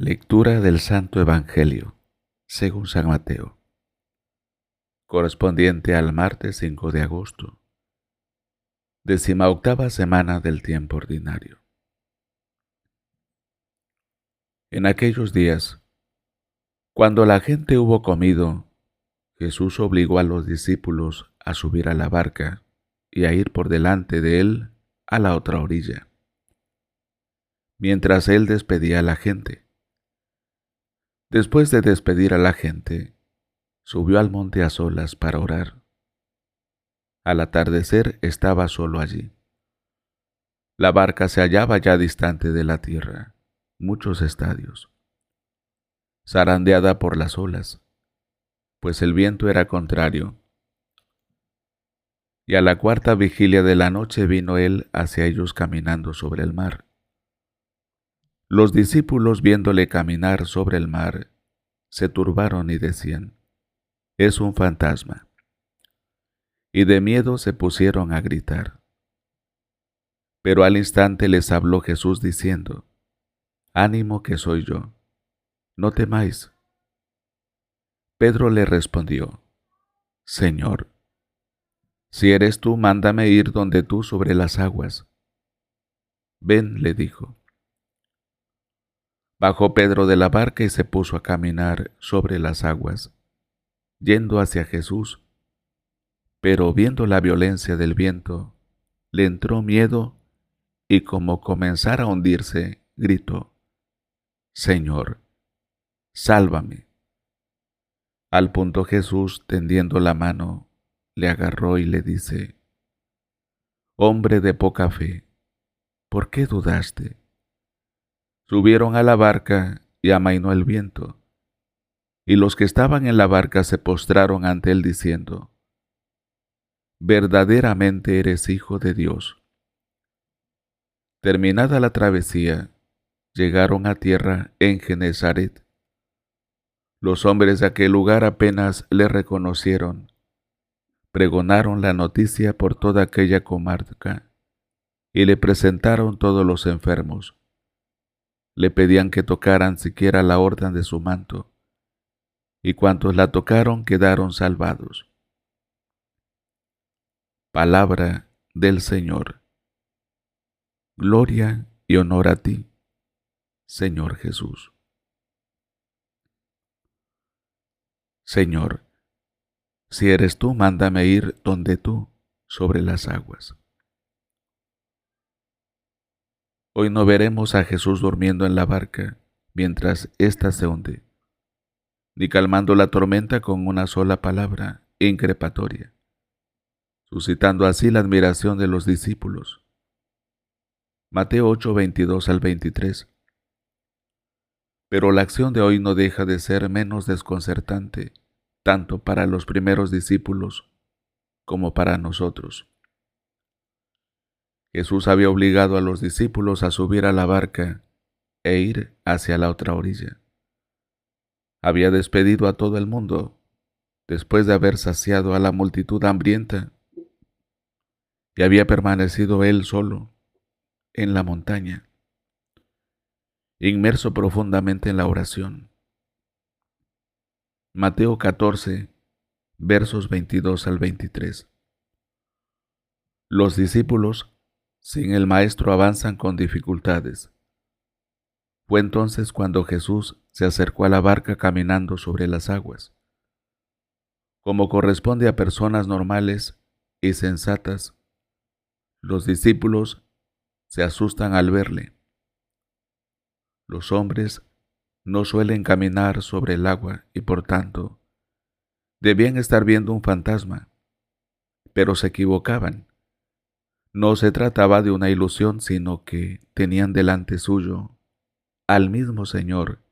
Lectura del Santo Evangelio, según San Mateo, correspondiente al martes 5 de agosto, 18ª semana del tiempo ordinario. En aquellos días, cuando la gente hubo comido, Jesús obligó a los discípulos a subir a la barca y a ir por delante de él a la otra orilla, mientras él despedía a la gente. Después de despedir a la gente, subió al monte a solas para orar. Al atardecer estaba solo allí. La barca se hallaba ya distante de la tierra, muchos estadios, zarandeada por las olas, pues el viento era contrario. Y a la cuarta vigilia de la noche vino él hacia ellos caminando sobre el mar. Los discípulos, viéndole caminar sobre el mar, se turbaron y decían: «Es un fantasma», y de miedo se pusieron a gritar. Pero al instante les habló Jesús diciendo: «Ánimo, que soy yo, no temáis». Pedro le respondió: «Señor, si eres tú, mándame ir donde tú sobre las aguas». «Ven», le dijo. Bajó Pedro de la barca y se puso a caminar sobre las aguas, yendo hacia Jesús. Pero viendo la violencia del viento, le entró miedo y, como comenzara a hundirse, gritó: «Señor, sálvame». Al punto Jesús, tendiendo la mano, le agarró y le dice: «Hombre de poca fe, ¿por qué dudaste?». Subieron a la barca y amainó el viento, y los que estaban en la barca se postraron ante él diciendo: «Verdaderamente eres Hijo de Dios». Terminada la travesía, llegaron a tierra en Genesaret. Los hombres de aquel lugar apenas le reconocieron, pregonaron la noticia por toda aquella comarca y le presentaron todos los enfermos. Le pedían que tocaran siquiera la orla de su manto, y cuantos la tocaron quedaron salvados. Palabra del Señor. Gloria y honor a ti, Señor Jesús. Señor, si eres tú, mándame ir donde tú, sobre las aguas. Hoy no veremos a Jesús durmiendo en la barca mientras ésta se hunde, ni calmando la tormenta con una sola palabra increpatoria, suscitando así la admiración de los discípulos. Mateo 8, 22 al 23. Pero la acción de hoy no deja de ser menos desconcertante, tanto para los primeros discípulos como para nosotros. Jesús había obligado a los discípulos a subir a la barca e ir hacia la otra orilla. Había despedido a todo el mundo después de haber saciado a la multitud hambrienta, y había permanecido él solo en la montaña, inmerso profundamente en la oración. Mateo 14, versos 22 al 23. Los discípulos, sin el Maestro, avanzan con dificultades. Fue entonces cuando Jesús se acercó a la barca caminando sobre las aguas. Como corresponde a personas normales y sensatas, los discípulos se asustan al verle. Los hombres no suelen caminar sobre el agua y, por tanto, debían estar viendo un fantasma, pero se equivocaban. No se trataba de una ilusión, sino que tenían delante suyo al mismo Señor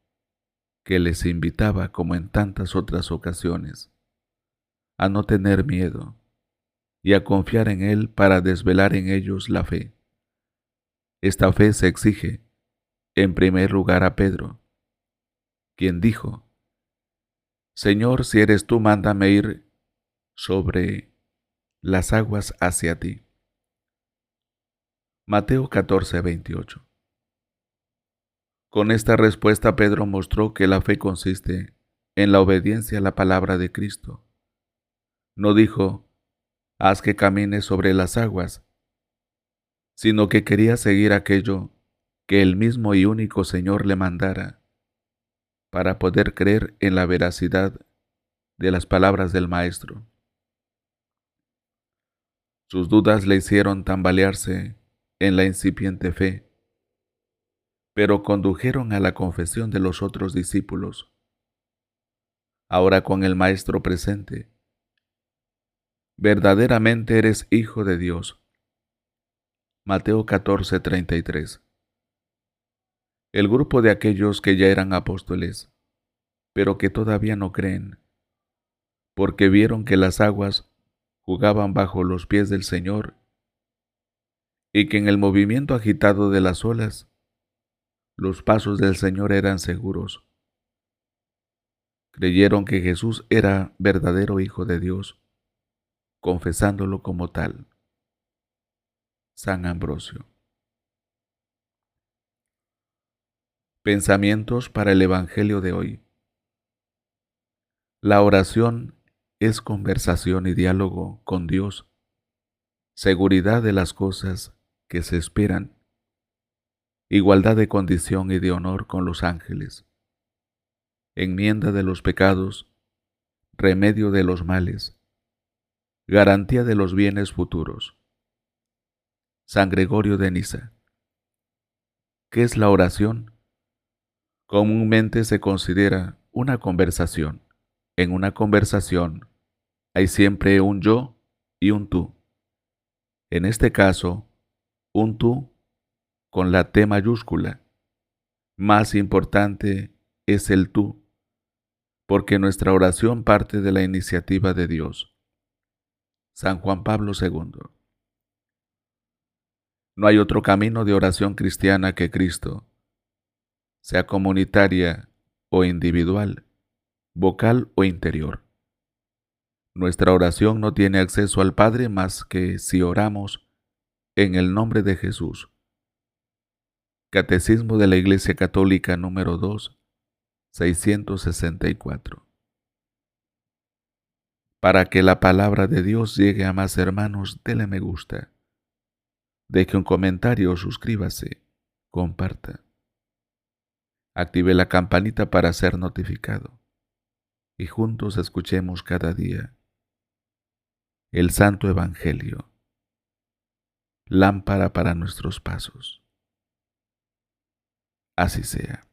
que les invitaba, como en tantas otras ocasiones, a no tener miedo y a confiar en Él para desvelar en ellos la fe. Esta fe se exige, en primer lugar, a Pedro, quien dijo: «Señor, si eres tú, mándame ir sobre las aguas hacia ti». Mateo 14, 28. Con esta respuesta Pedro mostró que la fe consiste en la obediencia a la palabra de Cristo. No dijo, haz que camines sobre las aguas, sino que quería seguir aquello que el mismo y único Señor le mandara para poder creer en la veracidad de las palabras del Maestro. Sus dudas le hicieron tambalearse en la incipiente fe, pero condujeron a la confesión de los otros discípulos. Ahora con el Maestro presente, verdaderamente eres Hijo de Dios. Mateo 14:33. El grupo de aquellos que ya eran apóstoles, pero que todavía no creen, porque vieron que las aguas jugaban bajo los pies del Señor y que en el movimiento agitado de las olas, los pasos del Señor eran seguros. Creyeron que Jesús era verdadero Hijo de Dios, confesándolo como tal. San Ambrosio. Pensamientos para el Evangelio de hoy. La oración es conversación y diálogo con Dios, seguridad de las cosas que se esperan, igualdad de condición y de honor con los ángeles, enmienda de los pecados, remedio de los males, garantía de los bienes futuros. San Gregorio de Niza. ¿Qué es la oración? Comúnmente se considera una conversación. En una conversación hay siempre un yo y un tú. En este caso, un tú con la T mayúscula. Más importante es el tú, porque nuestra oración parte de la iniciativa de Dios. San Juan Pablo II. No hay otro camino de oración cristiana que Cristo, sea comunitaria o individual, vocal o interior. Nuestra oración no tiene acceso al Padre más que si oramos en el nombre de Jesús. Catecismo de la Iglesia Católica número 2, 664. Para que la palabra de Dios llegue a más hermanos, dele me gusta. Deje un comentario, suscríbase, comparta. Active la campanita para ser notificado. Y juntos escuchemos cada día el Santo Evangelio, lámpara para nuestros pasos. Así sea.